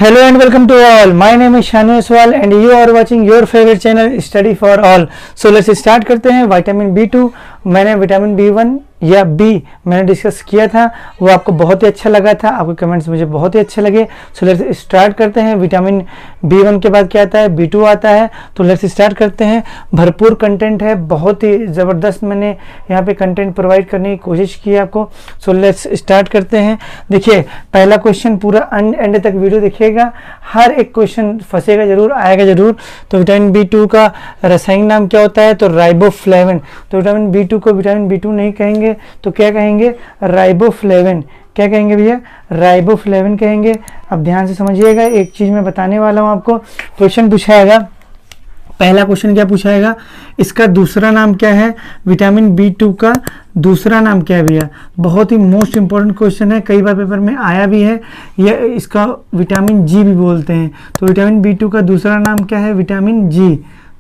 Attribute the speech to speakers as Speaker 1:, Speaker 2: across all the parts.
Speaker 1: Hello and welcome to all. My name is Shanu Aswal and you are watching your favorite channel Study for All. So let's start करते हैं. Vitamin B2 मैंने vitamin B1 या B मैंने discuss किया था, वो आपको बहुत ही अच्छा लगा था, आपके कमेंट्स मुझे बहुत ही अच्छे लगे. सो लेट्स स्टार्ट करते हैं. विटामिन B1 के बाद क्या आता है, B2 आता है. तो लेट्स स्टार्ट करते हैं. भरपूर कंटेंट है, बहुत ही ज़बरदस्त मैंने यहाँ पे कंटेंट प्रोवाइड करने की कोशिश की है आपको. सो लेट्स स्टार्ट करते हैं. देखिए पहला क्वेश्चन पूरा एंड तक वीडियो देखिएगा, हर एक क्वेश्चन फंसेगा जरूर, आएगा जरूर. तो विटामिन B2 का रासायनिक नाम क्या होता है, तो राइबोफ्लेविन. तो विटामिन B2 को विटामिन B2 नहीं कहेंगे तो क्या कहेंगे, राइबोफ्लेविन. क्या कहेंगे भैया, राइबोफ्लेविन कहेंगे. अब ध्यान से समझिएगा, एक चीज मैं बताने वाला हूं आपको. क्वेश्चन पूछाएगा, पहला क्वेश्चन क्या पूछाएगा, इसका दूसरा नाम क्या है, विटामिन B2 का दूसरा नाम क्या है भैया. बहुत ही मोस्ट इंपॉर्टेंट क्वेश्चन है, कई बार पेपर में आया भी है. ये इसका विटामिन G भी बोलते हैं. तो विटामिन B2 का दूसरा नाम क्या है, विटामिन G.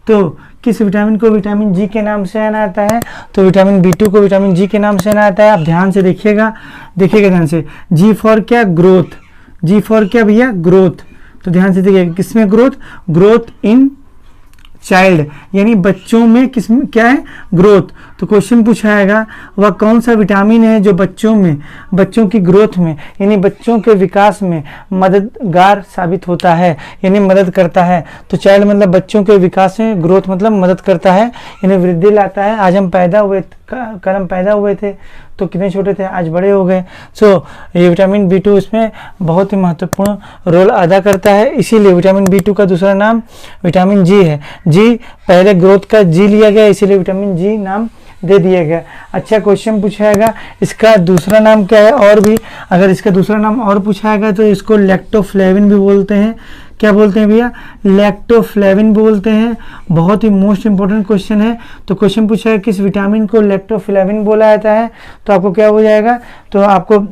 Speaker 1: तो किस विटामिन को विटामिन G के नाम से आना आता है, तो विटामिन B2 को विटामिन G के नाम से आना आता है. आप ध्यान से देखिएगा ध्यान से. G फॉर क्या, ग्रोथ. G फॉर क्या भैया, ग्रोथ. तो ध्यान से देखिएगा, किसमें ग्रोथ, ग्रोथ इन चाइल्ड, यानी बच्चों में किसमें क्या है, ग्रोथ. तो क्वेश्चन पूछाएगा वह कौन सा विटामिन है जो बच्चों में, बच्चों की ग्रोथ में, यानी बच्चों के विकास में मददगार साबित होता है, यानी मदद करता है. तो चाइल्ड मतलब बच्चों के विकास में, ग्रोथ मतलब मदद करता है, यानी वृद्धि लाता है. आज हम पैदा हुए, कल हम पैदा हुए थे तो कितने छोटे थे, आज बड़े हो गए. सो ये विटामिन B2 इसमें बहुत ही महत्वपूर्ण रोल अदा करता है. इसीलिए विटामिन B2 का दूसरा नाम विटामिन G है. G पहले ग्रोथ का G लिया गया, इसीलिए विटामिन G नाम दे दिया गया. अच्छा क्वेश्चन पूछाएगा, इसका दूसरा नाम क्या है, और भी अगर इसका दूसरा नाम और पूछाएगा तो इसको लैक्टोफ्लेविन भी बोलते हैं. क्या बोलते हैं भैया, लैक्टोफ्लेविन बोलते हैं. बहुत ही मोस्ट इंपॉर्टेंट क्वेश्चन है. तो क्वेश्चन पूछा है किस विटामिन को लैक्टोफ्लेविन बोला जाता है, तो आपको क्या हो जाएगा, तो आपको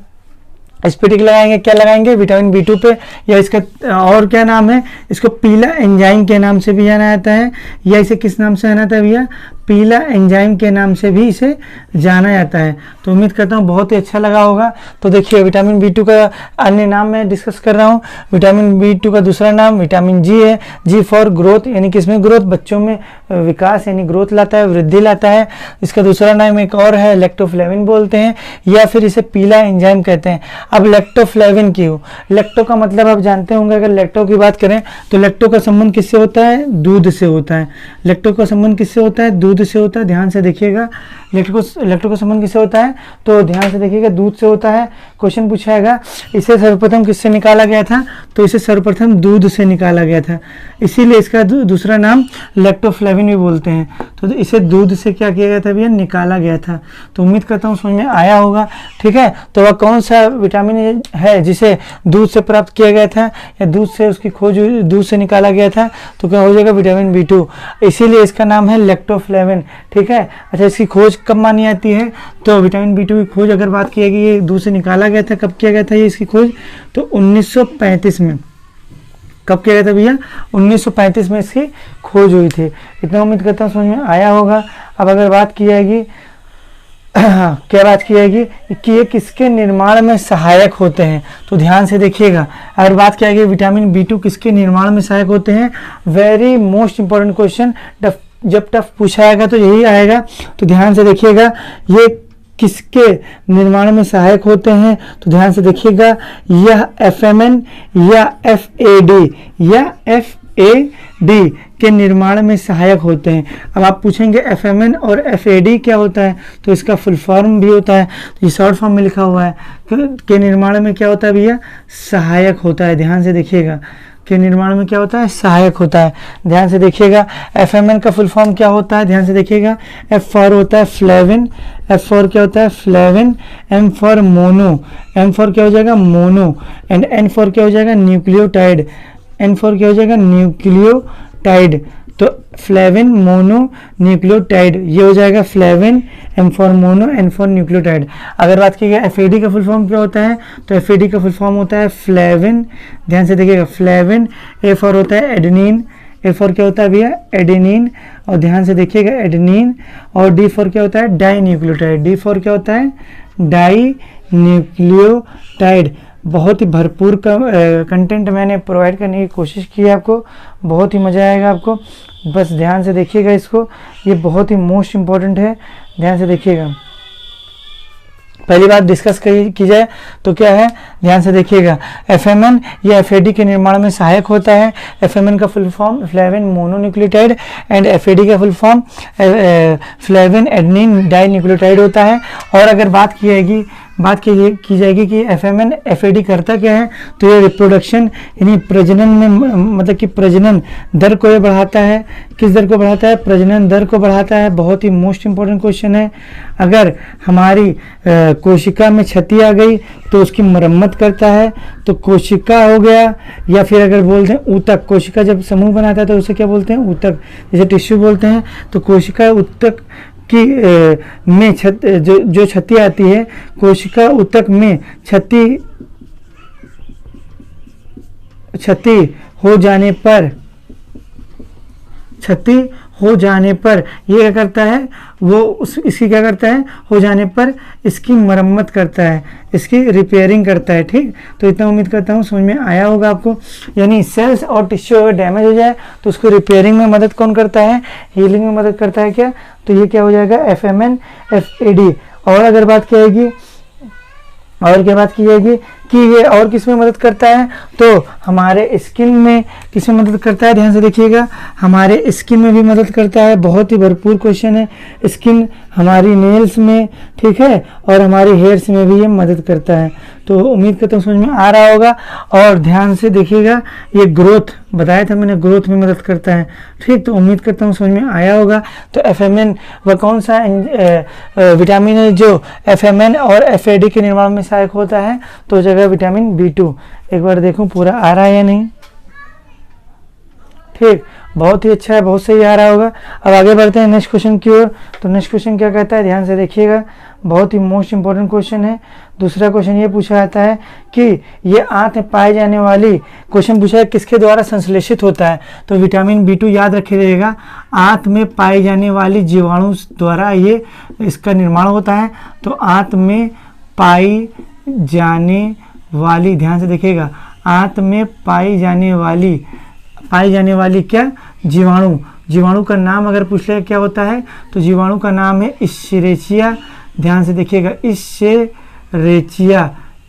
Speaker 1: इस पे टिक लगाएंगे, क्या लगाएंगे, विटामिन B2 पे. या इसका और क्या नाम है, इसको पीला एंजाइम के नाम से भी जाना जाता है, या इसे किस नाम से जाना जाता है भैया, पीला एंजाइम के नाम से भी इसे जाना जाता है. तो उम्मीद करता हूँ बहुत ही अच्छा लगा होगा. तो देखिए विटामिन B2 का अन्य नाम मैं डिस्कस कर रहा हूँ. विटामिन B2 का दूसरा नाम विटामिन G है. G फॉर ग्रोथ, यानी किसमें ग्रोथ, बच्चों में विकास यानी ग्रोथ लाता है, वृद्धि लाता है. इसका दूसरा नाम एक और है, लैक्टोफ्लेविन बोलते हैं, या फिर इसे पीला एंजाइम कहते हैं. अब लैक्टोफ्लेविन क्यों, लैक्टो का मतलब आप जानते होंगे, अगर लैक्टो की बात करें तो लैक्टो का संबंध किससे होता है, दूध से होता है. लैक्टो का संबंध किससे होता है, दूध से होता है. ध्यान से देखिएगा, लैक्टो का संबंध किससे होता है, तो ध्यान से देखिएगा, दूध से होता है. क्वेश्चन पूछाएगा इसे सर्वप्रथम किससे निकाला गया था, तो इसे सर्वप्रथम दूध से निकाला गया था, इसीलिए इसका दूसरा नाम लैक्टोफ्लेविन भी बोलते हैं. तो इसे दूध से क्या किया गया था भैया, निकाला गया था. तो उम्मीद करता हूँ समझ में आया होगा. ठीक है, तो वह कौन सा विटामिन है जिसे दूध से प्राप्त किया गया था, या दूध से उसकी खोज, दूध से निकाला गया था, तो क्या हो जाएगा, विटामिन B2. इसीलिए इसका नाम है लैक्टोफ्लेविन. ठीक है. अच्छा इसकी खोज कब मानी जाती है, तो विटामिन B2 की खोज अगर बात की जाएगी, ये दूध से निकाला गया था, कब किया गया था ये इसकी खोज, तो 1935 में. कब किया गया था भैया, 1935 में इसकी खोज हुई थी. इतना उम्मीद करता हूँ समझ में आया होगा. अब अगर बात की जाएगी क्या बात की जाएगी कि ये किसके निर्माण में सहायक होते हैं, तो ध्यान से देखिएगा. अगर बात की जाएगी विटामिन B2 किसके निर्माण में सहायक होते हैं, वेरी मोस्ट इंपॉर्टेंट क्वेश्चन. जब टफ पूछाएगा तो यही आएगा. तो ध्यान से देखिएगा, ये किसके निर्माण में सहायक होते हैं, तो ध्यान से देखिएगा, यह FMN या FAD के निर्माण में सहायक होते हैं. अब आप पूछेंगे FMN और FAD क्या होता है, तो इसका फुल फॉर्म भी होता है, तो ये शॉर्ट फॉर्म में लिखा हुआ है के निर्माण में क्या होता है भैया, सहायक होता है. ध्यान से देखिएगा, के निर्माण में क्या होता है, सहायक होता है. ध्यान से देखिएगा, FMN का फुल फॉर्म क्या होता है, ध्यान से देखिएगा, F फॉर होता है फ्लेविन, F फॉर क्या होता है, flavin. M for mono, M for क्या हो जाएगा, मोनो. एंड N फॉर क्या हो जाएगा, न्यूक्लियोटाइड, N फॉर क्या हो जाएगा, न्यूक्लियोटाइड. तो फ्लेविन, मोनो, न्यूक्लियोटाइड, ये हो जाएगा flavin. M for mono, N for nucleotide. अगर बात की जाए FAD का फुल फॉर्म क्या होता है, तो FAD का फुल फॉर्म होता है फ्लेविन. ध्यान से देखिएगा, फ्लेविन. A फॉर होता है एडेनिन, ए फॉर क्या होता है भैया, एडेनिन. और ध्यान से देखिएगा, एडेनिन. और डी फॉर क्या होता है, डाई न्यूक्लियोटाइड. डी फॉर क्या होता है, डाई न्यूक्लियोटाइड. बहुत ही भरपूर कंटेंट मैंने प्रोवाइड करने की कोशिश की है आपको, बहुत ही मज़ा आएगा आपको। बस ध्यान से देखिएगा इसको, ये बहुत ही मोस्ट इम्पॉर्टेंट है, ध्यान से देखिएगा। पहली बात डिस्कस की जाए तो क्या है, ध्यान से देखिएगा। एफएमएन या एफएडी के निर्माण में सहायक होता है। एफएमएन का full form flavin mononucleotide and FAD का full form flavin adenine dinucleotide होता है। और अगर बात की जाएगी कि एफएमएन एफएडी करता क्या है, तो ये रिप्रोडक्शन यानी प्रजनन में मतलब कि प्रजनन दर को ये बढ़ाता है। किस दर को बढ़ाता है? प्रजनन दर को बढ़ाता है। बहुत ही मोस्ट इंपॉर्टेंट क्वेश्चन है। अगर हमारी कोशिका में क्षति आ गई तो उसकी मरम्मत करता है, तो कोशिका हो गया, या फिर अगर बोलते हैं ऊतक, कोशिका जब समूह बनाता है तो उसे क्या बोलते हैं? ऊतक, जैसे टिश्यू बोलते हैं। तो कोशिका ऊतक की में जो क्षति आती है, कोशिका ऊतक में क्षति हो जाने पर ये क्या करता है, इसकी क्या करता है, हो जाने पर इसकी मरम्मत करता है, इसकी रिपेयरिंग करता है। ठीक, तो इतना उम्मीद करता हूँ समझ में आया होगा आपको। यानी सेल्स और टिश्यू अगर डैमेज हो जाए तो उसको रिपेयरिंग में मदद कौन करता है? हीलिंग में मदद करता है क्या? तो ये क्या हो जाएगा? एफएमएन एफएडी। और अगर बात की जाएगी कि ये और किस में मदद करता है, तो हमारे स्किन में किस में मदद करता है? ध्यान से देखिएगा, हमारे स्किन में भी मदद करता है। बहुत ही भरपूर क्वेश्चन है। स्किन हमारी नेल्स में, ठीक है, और हमारी हेयर्स में भी ये मदद करता है। तो उम्मीद करता हूँ समझ में आ रहा होगा। और ध्यान से देखिएगा, ये ग्रोथ बताया था मैंने, ग्रोथ में मदद करता है। ठीक, तो उम्मीद करता हूँ समझ में आया होगा। तो एफएमएन वह कौन सा विटामिन है जो एफएमएन और एफएडी के निर्माण में सहायक होता है? तो जगह विटामिन B2। एक बार देखूं पूरा आ रहा है या नहीं। ठीक, बहुत ही अच्छा है, बहुत सही आ रहा होगा। अब आगे बढ़ते हैं नेक्स्ट क्वेश्चन की ओर। तो नेक्स्ट क्वेश्चन क्या कहता है, ध्यान से देखिएगा, बहुत ही मोस्ट इंपॉर्टेंट क्वेश्चन है। दूसरा क्वेश्चन ये पूछा जाता है कि ये आंत में पाए जाने वाली, क्वेश्चन पूछा है किसके द्वारा संश्लेषित होता है? तो विटामिन B2 याद रखिएगा, आंत में पाई जाने वाली जीवाणु द्वारा ये इसका निर्माण होता है। तो आंत में पाई जाने वाली, ध्यान से देखिएगा, आंत में पाई जाने वाली क्या? जीवाणु का नाम अगर पूछ ले क्या होता है, तो जीवाणु का नाम है इश्चेरेचिया। ध्यान से देखिएगा,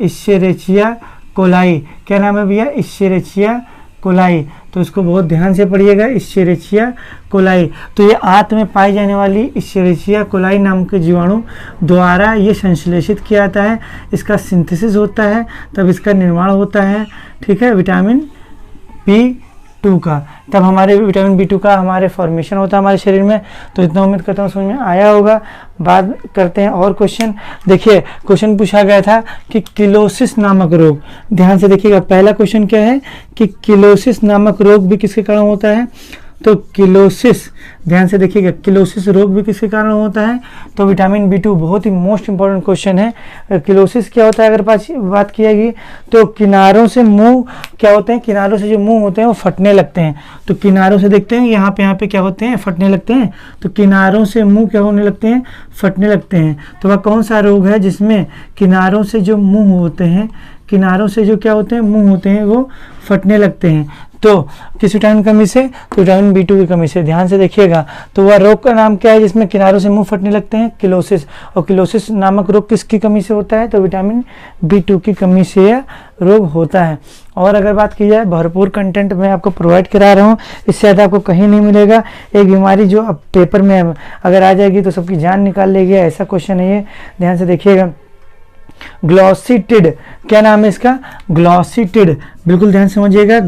Speaker 1: इश्चेरेचिया कोलाई। क्या नाम है भैया? इश्चेरेचिया कोलाई। तो इसको बहुत ध्यान से पढ़िएगा, इश्चेरेचिया कोलाई। तो ये आंत में पाई जाने वाली इश्चेरेचिया कोलाई नाम के जीवाणु द्वारा ये संश्लेषित किया जाता है, इसका सिंथेसिस होता है, तब इसका निर्माण होता है। ठीक है, विटामिन B2 का, तब हमारे विटामिन B2 का हमारे फॉर्मेशन होता है हमारे शरीर में। तो इतना उम्मीद करता हूँ समझ में आया होगा। बात करते हैं और क्वेश्चन। देखिए, क्वेश्चन पूछा गया था कि किलोसिस नामक रोग, ध्यान से देखिएगा, पहला क्वेश्चन क्या है कि किलोसिस नामक रोग भी किसके कारण होता है? तो किलोसिस, ध्यान से देखिएगा, किलोसिस रोग भी किसके कारण होता है? तो विटामिन B2। बहुत ही मोस्ट इंपॉर्टेंट क्वेश्चन है। किलोसिस क्या होता है अगर बात की जाएगी, तो किनारों से मुंह क्या होते हैं, किनारों से जो मुंह होते हैं वो फटने लगते हैं। तो किनारों से देखते हैं यहाँ पे क्या होते हैं, फटने लगते हैं। तो किनारों से मुंह क्या होने लगते हैं, फटने लगते हैं। तो वह कौन सा रोग है जिसमें किनारों से जो मुंह होते हैं, किनारों से जो क्या होते हैं, मुंह होते हैं, वो फटने लगते हैं? तो किस विटामिन की कमी से? तो विटामिन B2 की कमी से। ध्यान से देखिएगा, तो वह रोग का नाम क्या है जिसमें किनारों से मुंह फटने लगते हैं? किलोसिस। और किलोसिस नामक रोग किसकी कमी से होता है? तो विटामिन B2 की कमी से यह रोग होता है। और अगर बात की जाए, भरपूर कंटेंट मैं आपको प्रोवाइड करा रहा हूँ, इससे ज़्यादा आपको कहीं नहीं मिलेगा। एक बीमारी जो अब पेपर में अगर आ जाएगी तो सबकी जान निकाल लेगी, ऐसा क्वेश्चन है ये, ध्यान से देखिएगा। ग्लॉसिटिड, क्या नाम है इसका? ग्लॉसिटिड। बिल्कुल ध्यान समझिएगा,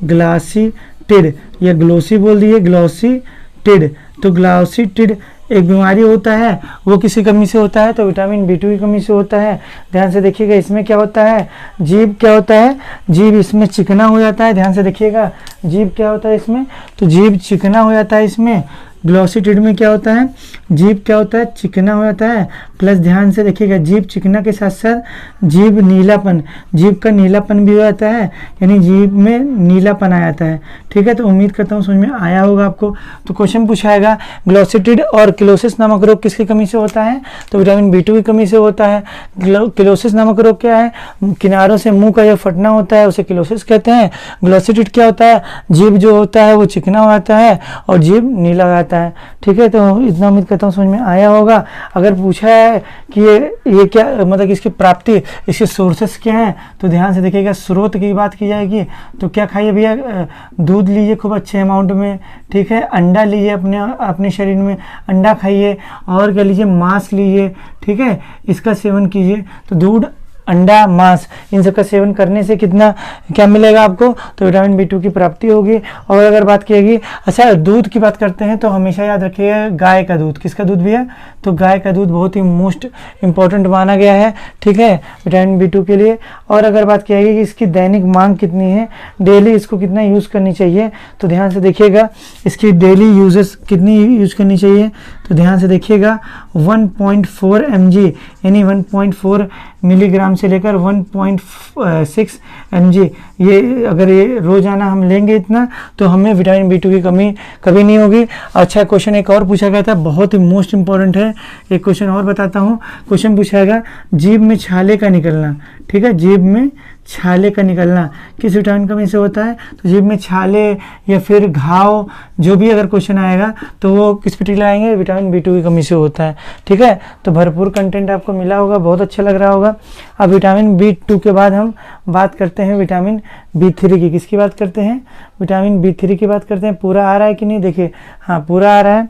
Speaker 1: ग्लॉसिटिड, या ग्लोसी बोल दिए, ग्लॉसिटिड। तो ग्लॉसिटिड एक बीमारी होता है, वो किसी कमी से होता है? तो विटामिन B2 की कमी से होता है। ध्यान से देखिएगा, इसमें क्या होता है, जीभ क्या होता है, जीभ इसमें चिकना हो जाता है। ध्यान से देखिएगा, जीभ क्या होता है इसमें, तो जीभ चिकना हो जाता है इसमें। ग्लॉसिटिड में क्या होता है, जीभ क्या होता है, चिकना हो जाता है, प्लस ध्यान से देखिएगा जीभ चिकना के साथ साथ जीभ नीलापन, जीभ का नीलापन भी हो जाता है, यानी जीभ में नीलापन आ जाता है। ठीक है, तो उम्मीद करता हूँ समझ में आया होगा आपको। तो क्वेश्चन पूछाएगा ग्लॉसिटिड और किलोसिस नामक रोग किसकी कमी से होता है, तो विटामिन B2 की कमी से होता है। किलोसिस नामक रोग क्या है, किनारों से मुंह का जो फटना होता है उसे किलोसिस कहते हैं। ग्लॉसिटिड क्या होता है, जीभ जो होता है वो चिकना हो जाता है और जीभ नीला हो जाता है। ठीक है, तो इतना उम्मीद करता हूँ समझ में आया होगा। अगर पूछा है कि ये क्या मतलब इसकी प्राप्ति, इसके सोर्सेस क्या हैं, तो ध्यान से देखिएगा। स्रोत की बात की जाएगी तो क्या खाइए भैया, दूध लीजिए खूब अच्छे अमाउंट में। ठीक है, अंडा लीजिए, अपने शरीर में अंडा खाइए, और क्या लीजिए, मांस लीजिए। ठीक है, इसका सेवन कीजिए। तो दूध, अंडा, मांस, इन सब का सेवन करने से कितना क्या मिलेगा आपको, तो विटामिन B2 की प्राप्ति होगी। और अगर बात किएगी, अच्छा दूध की बात करते हैं तो हमेशा याद रखिएगा गाय का दूध, किसका दूध भी है, तो गाय का दूध बहुत ही मोस्ट इम्पॉर्टेंट माना गया है। ठीक है, विटामिन B2 के लिए। और अगर बात किया कि इसकी दैनिक मांग कितनी है, डेली इसको कितना यूज़ करनी चाहिए, तो ध्यान से देखिएगा इसकी डेली यूजेस कितनी यूज़ करनी चाहिए, तो ध्यान से देखिएगा 1.4 mg यानी 1.4 मिलीग्राम से लेकर 1.6 mg, ये अगर ये रोजाना हम लेंगे इतना तो हमें विटामिन B2 की कमी कभी नहीं होगी। अच्छा क्वेश्चन एक और पूछा गया था, बहुत ही मोस्ट इंपॉर्टेंट है, एक क्वेश्चन और बताता हूँ। क्वेश्चन पूछाएगा जीभ में छाले का निकलना। ठीक है, जीभ में छाले का निकलना किस विटामिन कमी से होता है, तो जीभ में छाले या फिर घाव, जो भी अगर क्वेश्चन आएगा तो वो किस पे टिक लगाएंगे, विटामिन B2 की कमी से होता है। ठीक है, तो भरपूर कंटेंट आपको मिला होगा, बहुत अच्छा लग रहा होगा। अब विटामिन B2 के बाद हम बात करते हैं विटामिन B3 की। किसकी बात करते हैं, विटामिन B3 की बात करते हैं। पूरा आ रहा है कि नहीं, देखिए हाँ पूरा आ रहा है,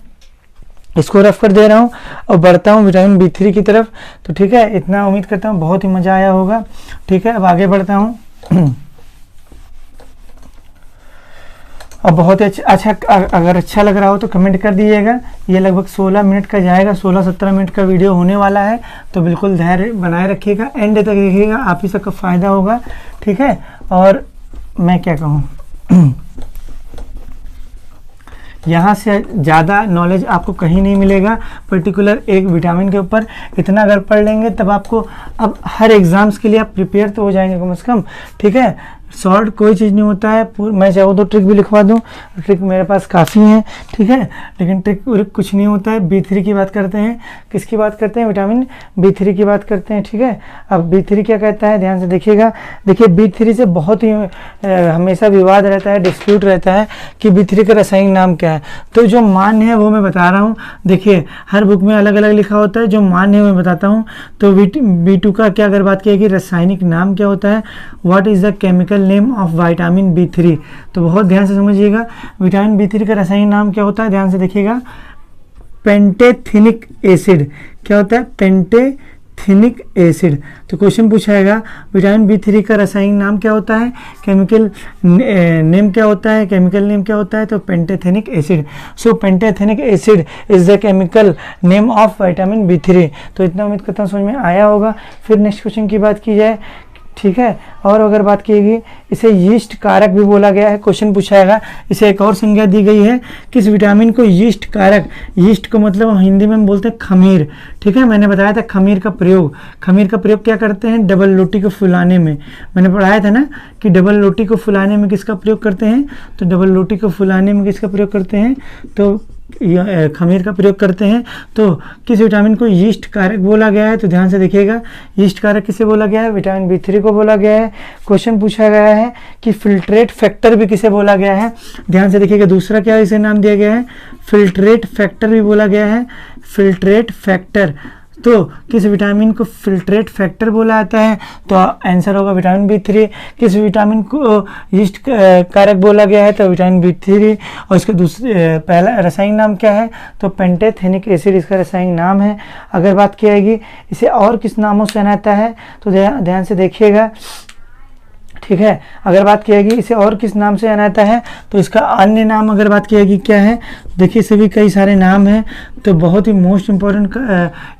Speaker 1: इसको रफ कर दे रहा हूँ और बढ़ता हूँ विटामिन B3 की तरफ। तो ठीक है, इतना उम्मीद करता हूँ बहुत ही मज़ा आया होगा। ठीक है, अब आगे बढ़ता हूँ। और बहुत ही अच्छा, अगर अच्छा लग रहा हो तो कमेंट कर दीजिएगा। ये लगभग 16 मिनट का जाएगा, 16-17 मिनट का वीडियो होने वाला है, तो बिल्कुल धैर्य बनाए रखिएगा, एंड तक देखिएगा, आप ही सबका फ़ायदा होगा। ठीक है, और मैं क्या कहूँ, यहाँ से ज़्यादा नॉलेज आपको कहीं नहीं मिलेगा पर्टिकुलर एक विटामिन के ऊपर। इतना अगर पढ़ लेंगे तब आपको, अब हर एग्ज़ाम्स के लिए आप प्रिपेयर तो हो जाएंगे कम से कम। ठीक है, शॉर्ट कोई चीज़ नहीं होता है, मैं चाहूँ तो ट्रिक भी लिखवा दूँ, ट्रिक मेरे पास काफ़ी हैं। ठीक है, लेकिन ट्रिक कुछ नहीं होता है। B3 की बात करते हैं, किसकी बात करते हैं, विटामिन B3 की बात करते हैं। ठीक है, अब B3 क्या कहता है, ध्यान से देखिएगा। देखिए B3 से बहुत ही हमेशा विवाद रहता है, डिस्प्यूट रहता है कि B3 का रासायनिक नाम क्या है। तो जो मान्य है वो मैं बता रहा हूँ। देखिए हर बुक में अलग अलग लिखा होता है, जो मान्य है मैं बताता हूँ। तो B2 का क्या अगर बात किया कि रासायनिक नाम क्या होता है, what is the chemical name of vitamin B3, तो बहुत ध्यान से समझिएगा। विटामिन B3 का रासायनिक नाम क्या होता है, ध्यान से देखिएगा, पेंटेथिनिक एसिड। क्या होता है, पेंटेथिनिक एसिड। तो क्वेश्चन पूछाएगा विटामिन B3 का रासायनिक नाम क्या होता है, केमिकल नेम क्या होता है, केमिकल नेम क्या होता है, तो pantothenic acid. So pantothenic acid is the chemical name of vitamin B3। तो इतना उम्मीद करता हूँ समझ में आया होगा। फिर नेक्स्ट क्वेश्चन की बात की जाए, ठीक है, और अगर बात किएगी, इसे यीस्ट कारक भी बोला गया है। क्वेश्चन पूछाएगा, इसे एक और संज्ञा दी गई है, किस विटामिन को यीस्ट कारक, यीस्ट को मतलब हिंदी में हम बोलते हैं खमीर। ठीक है, मैंने बताया था खमीर का प्रयोग क्या करते हैं, डबल रोटी को फुलाने में। मैंने पढ़ाया था ना कि डबल रोटी को फुलाने में किसका प्रयोग करते हैं, तो डबल रोटी को फुलाने में किसका प्रयोग करते हैं, तो खमीर का प्रयोग करते हैं। तो किस विटामिन को यीस्ट कारक बोला गया है, तो ध्यान से देखिएगा, यीस्ट कारक किसे बोला गया है, विटामिन B3 को बोला गया है। क्वेश्चन पूछा गया है कि फिल्ट्रेट फैक्टर भी किसे बोला गया है, ध्यान से देखिएगा, दूसरा क्या इसे नाम दिया गया है, फिल्ट्रेट फैक्टर भी बोला गया है, फिल्ट्रेट फैक्टर। तो किस विटामिन को फिल्ट्रेट फैक्टर बोला जाता है, तो आंसर होगा विटामिन B3। किस विटामिन को यीस्ट कारक बोला गया है, तो विटामिन B3। और इसका पहला रासायनिक नाम क्या है, तो पेंटेथिनिक एसिड इसका रासायनिक नाम है। अगर बात की जाएगी इसे और किस नामों से जाना है, तो ध्यान से देखिएगा। ठीक है, अगर बात की जाएगी इसे और किस नाम से जाना है, तो इसका अन्य नाम अगर बात की जाएगी क्या है, देखिए इसे भी कई सारे नाम हैं। तो बहुत ही मोस्ट इम्पोर्टेंट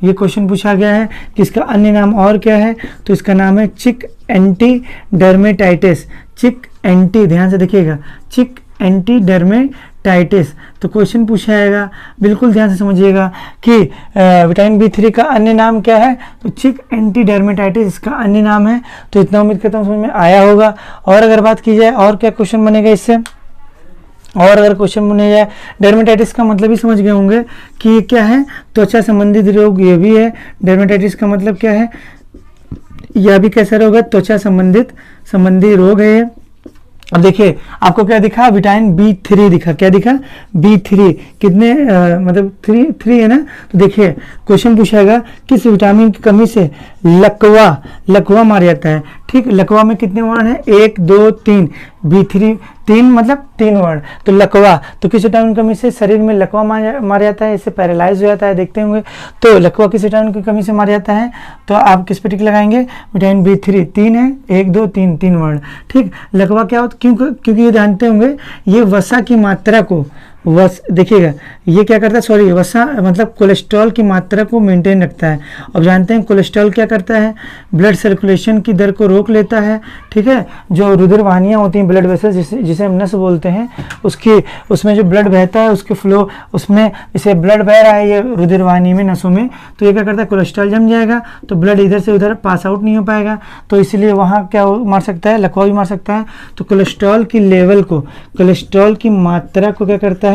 Speaker 1: ये क्वेश्चन पूछा गया है कि इसका अन्य नाम और क्या है, तो इसका नाम है चिक एंटी डर्मेटाइटिस। चिक एंटी, ध्यान से देखिएगा, चिक एंटी डर्मेटाइटिस टाइटिस। तो क्वेश्चन पूछा जाएगा, बिल्कुल ध्यान से समझिएगा कि विटामिन B3 का अन्य नाम क्या है, तो चिक एंटीडर्मेटाइटिस इसका अन्य नाम है। तो इतना उम्मीद करता हूँ समझ में आया होगा। और अगर बात की जाए और क्या क्वेश्चन बनेगा इससे, और अगर क्वेश्चन बने जाए, डर्मेटाइटिस का मतलब ही समझ गए होंगे कि ये क्या है, त्वचा संबंधित रोग ये भी है। डर्मेटाइटिस का मतलब क्या है, यह भी कैसा रोग है, त्वचा संबंधी रोग है। अब देखिए आपको क्या दिखा, विटामिन B3 दिखा, क्या दिखा, B3 कितने मतलब 3 है ना। तो देखिए क्वेश्चन पूछाएगा किस विटामिन की कमी से लकवा मार जाता है। ठीक, लकवा में कितने वर्ण है, 1 2 3, B3 3 मतलब 3 वर्ण। तो लकवा, तो किस विटामिन की कमी से शरीर में लकवा मार जाता है, इससे पैरालाइज हो जाता है, देखते होंगे। तो लकवा किस विटामिन की कमी से मार जाता है, तो आप किस पे टिक लगाएंगे, विटामिन B3 3 है, 1 2 3 3 वर्ण। ठीक, लकवा क्या होता, क्योंकि ये जानते होंगे ये वसा की मात्रा को देखिएगा ये क्या करता है, सॉरी वसा मतलब कोलेस्ट्रॉल की मात्रा को मेंटेन रखता है। अब जानते हैं कोलेस्ट्रॉल क्या करता है, ब्लड सर्कुलेशन की दर को रोक लेता है। ठीक है, जो रुधिर वाहिनियाँ होती हैं, ब्लड वेसल्स जिसे हम नस बोलते हैं, उसमें जो ब्लड बहता है उसके फ्लो, उसमें इसे ब्लड बह रहा है ये रुधिर वाहिनी में, नसों में, तो ये क्या करता है, कोलेस्ट्रॉल जम जाएगा तो ब्लड इधर से उधर पास आउट नहीं हो पाएगा। तो इसलिए वहाँ क्या मार सकता है, लकवा भी मार सकता है। तो कोलेस्ट्रॉल की लेवल को, कोलेस्ट्रॉल की मात्रा को क्या करता है,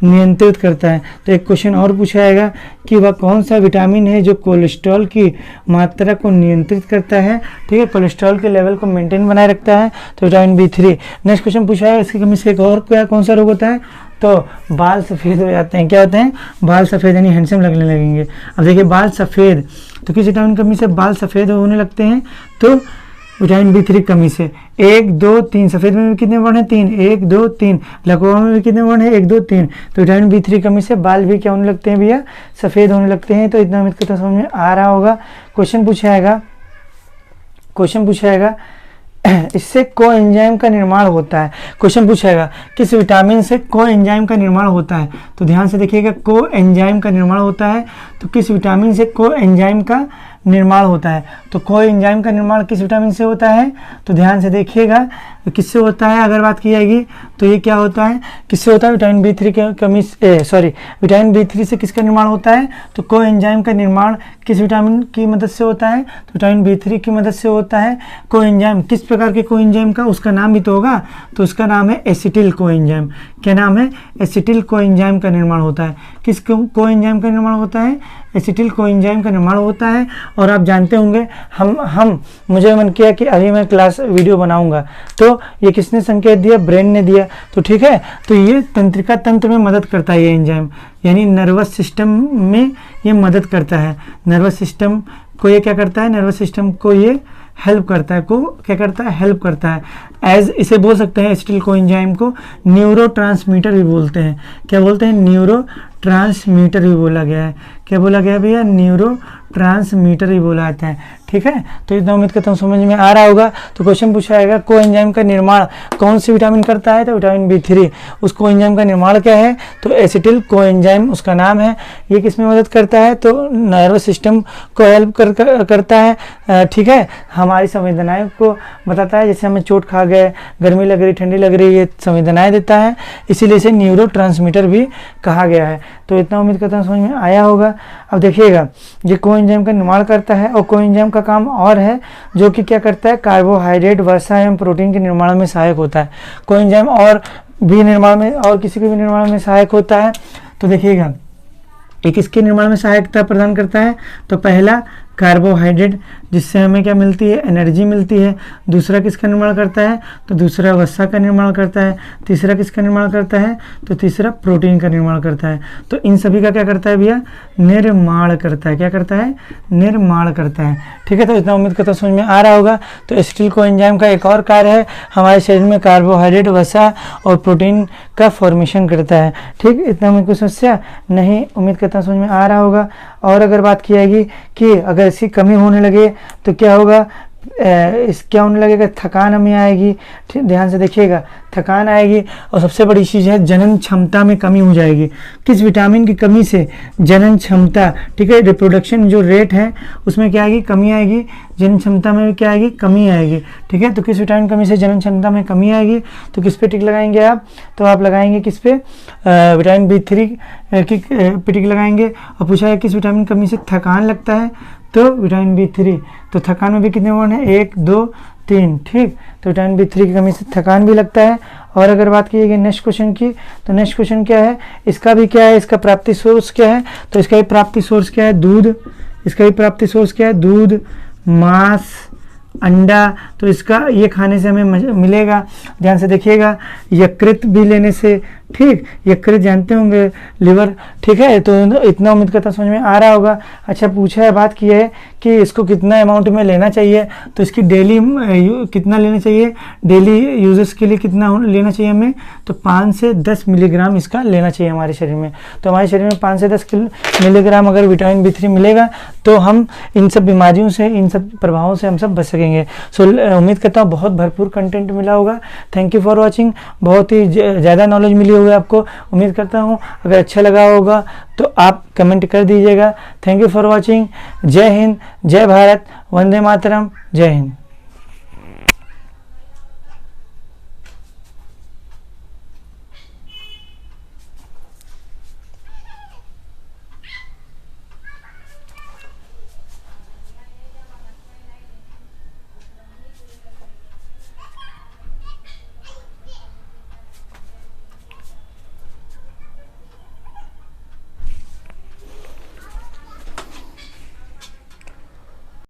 Speaker 1: नियंत्रित करता है। तो एक क्वेश्चन और पूछा जाएगा कि वह कौन सा विटामिन है जो कोलेस्ट्रॉल की मात्रा को नियंत्रित करता है। ठीक है, कोलेस्ट्रॉल के लेवल को मेंटेन बनाए रखता है, तो विटामिन B3। नेक्स्ट क्वेश्चन पूछा है इसकी कमी से एक और क्या कौन सा रोग होता है, तो बाल सफ़ेद हो जाते हैं। क्या होते हैं, बाल सफ़ेद यानी हैंडसम लगने लगेंगे। अब देखिए बाल सफ़ेद, तो किस विटामिन की कमी से बाल सफ़ेद होने लगते हैं, तो विटामिन B3 कमी से। 1 2 3, सफ़ेद में भी कितने वर्ण है, 3, 1 2 3, लकवा में भी कितने वर्ण है, 1 2 3। तो विटामिन B3 कमी से बाल भी क्या होने लगते हैं भैया, सफ़ेद होने लगते हैं। तो इतना उम्मीद करता हूं समझ में आ रहा होगा। क्वेश्चन पूछाएगा इससे कोएंजाइम का निर्माण होता है। क्वेश्चन पूछेगा किस विटामिन से कोएंजाइम का निर्माण होता है, तो ध्यान से देखिएगा कोएंजाइम का निर्माण होता है। तो किस विटामिन से कोएंजाइम का निर्माण होता है, तो कोएंजाइम का निर्माण किस विटामिन से होता है, तो ध्यान से देखिएगा किससे होता है। अगर बात की जाएगी तो ये क्या होता है, किससे होता है, विटामिन B3 की कमी विटामिन B3 से किसका निर्माण होता है, तो कोएंजाइम का निर्माण किस विटामिन की मदद से होता है, तो विटामिन B3 की मदद से होता है। कोएंजाइम किस प्रकार के कोएंजाइम का, उसका नाम भी तो होगा, तो उसका नाम है एसिटिल कोएंजाइम। क्या नाम है, एसिटिल कोएंजाइम का निर्माण होता है। किस कोएंजाइम का निर्माण होता है, एसिटिल कोएंजाइम का निर्माण होता है। और आप जानते होंगे मुझे मन किया कि अभी मैं क्लास वीडियो बनाऊंगा, तो ये किसने संकेत दिया, ब्रेन ने दिया। तो ठीक है, तो ये तंत्रिका तंत्र में मदद करता है ये एंजाइम, यानी नर्वस सिस्टम में ये मदद करता है। नर्वस सिस्टम को ये क्या करता है, नर्वस सिस्टम को ये हेल्प करता है, को क्या करता है, हेल्प करता है। एज इसे बोल सकते हैं एसिटिल कोएंजाइम को न्यूरोट्रांसमीटर भी बोलते हैं। क्या बोलते हैं, न्यूरो ट्रांसमीटर भी बोला गया है। क्या बोला गया भैया, न्यूरो ट्रांसमीटर भी बोला जाता है। ठीक है, तो इतना उम्मीद करता हूँ समझ में आ रहा होगा। तो क्वेश्चन पूछा जाएगा कोएंजाइम का निर्माण कौन सी विटामिन करता है, तो विटामिन B3। उस कोएंजाइम का निर्माण क्या है, तो एसिटिल कोएंजाइम उसका नाम है। ये किसमें मदद करता है, तो नर्वस सिस्टम को हेल्प करता है। ठीक है, हमारी संवेदनाएं को बताता है, जैसे हमें चोट खा गए, गर्मी लग रही, ठंडी लग रही, ये संवेदनाएं देता है, इसीलिए इसे न्यूरो ट्रांसमीटर भी कहा गया है। तो इतना उम्मीद करता हूँ समझ में आया होगा। अब देखिएगा ये कोएंजाइम का निर्माण करता है, और कोएंजाइम का काम और है जो कि क्या करता है, कार्बोहाइड्रेट, वसा एवं प्रोटीन के निर्माण में सहायक होता है। कोएंजाइम और भी निर्माण में, और किसी के भी निर्माण में सहायक होता है। तो देखिएगा एक इसके निर्माण में सहायता प्रदान करता है, तो पहला कार्बोहाइड्रेट जिससे हमें क्या मिलती है, एनर्जी मिलती है। दूसरा किसका निर्माण करता है, तो दूसरा वसा का निर्माण करता है। तीसरा किसका निर्माण करता है, तो तीसरा प्रोटीन का निर्माण करता है। तो इन सभी का क्या करता है भैया, निर्माण करता है। क्या करता है, निर्माण करता है। ठीक है, तो इतना उम्मीद करता हूँ समझ में आ रहा होगा। तो एसिटिल कोएंजाइम का एक और कार्य है, हमारे शरीर में कार्बोहाइड्रेट, वसा और प्रोटीन का फॉर्मेशन करता है। ठीक, इतना मुझे कोई समस्या नहीं, उम्मीद करता हूँ समझ में आ रहा होगा। और अगर बात की जाएगी कि अगर इसकी कमी होने लगे तो क्या होगा, इस क्या होने लगेगा, थकान हमें आएगी, ठीक ध्यान से देखिएगा, थकान आएगी। और सबसे बड़ी चीज़ है जनन क्षमता में कमी हो जाएगी। किस विटामिन की कमी से? जनन क्षमता, ठीक है, रिप्रोडक्शन जो रेट है उसमें क्या आएगी, कमी आएगी। जनन क्षमता में क्या आएगी, कमी आएगी, ठीक है। तो किस विटामिन कमी से जनन क्षमता में कमी आएगी? तो किस पे टिक लगाएंगे आप? तो आप लगाएंगे किस पे, विटामिन B3 की पे टिक लगाएंगे। और पूछा है किस विटामिन कमी से थकान लगता है, तो विटामिन B3। तो थकान में भी कितने वर्ड हैं, 1 2 3, ठीक। तो विटामिन B3 की कमी से थकान भी लगता है। और अगर बात कीजिएगा नेक्स्ट क्वेश्चन की, तो नेक्स्ट क्वेश्चन क्या है, इसका भी क्या है, इसका प्राप्ति सोर्स क्या है? तो इसका भी प्राप्ति सोर्स क्या है, दूध। इसका भी प्राप्ति सोर्स क्या है, दूध, मांस, अंडा। तो इसका ये खाने से हमें मिलेगा। ध्यान से देखिएगा, यकृत भी लेने से, ठीक, यकृत जानते होंगे, लिवर, ठीक है। तो इतना उम्मीद करता समझ में आ रहा होगा। अच्छा, पूछा है, बात की है कि इसको कितना अमाउंट में लेना चाहिए। तो इसकी डेली कितना लेना चाहिए, डेली यूजर्स के लिए कितना लेना चाहिए हमें? तो 5 से 10 मिलीग्राम इसका लेना चाहिए हमारे शरीर में। तो हमारे शरीर में 5 से 10 मिलीग्राम अगर विटामिन B3 मिलेगा तो हम इन सब बीमारियों से, इन सब प्रभावों से हम सब बच सकेंगे। सो उम्मीद करता हूँ बहुत भरपूर कंटेंट मिला होगा। Thank you for watching. बहुत ही ज़्यादा नॉलेज मिली होगी आपको, उम्मीद करता हूँ। अगर अच्छा लगा होगा तो आप कमेंट कर दीजिएगा। Thank you for watching. जय हिंद, जय भारत, वंदे मातरम, जय हिंद।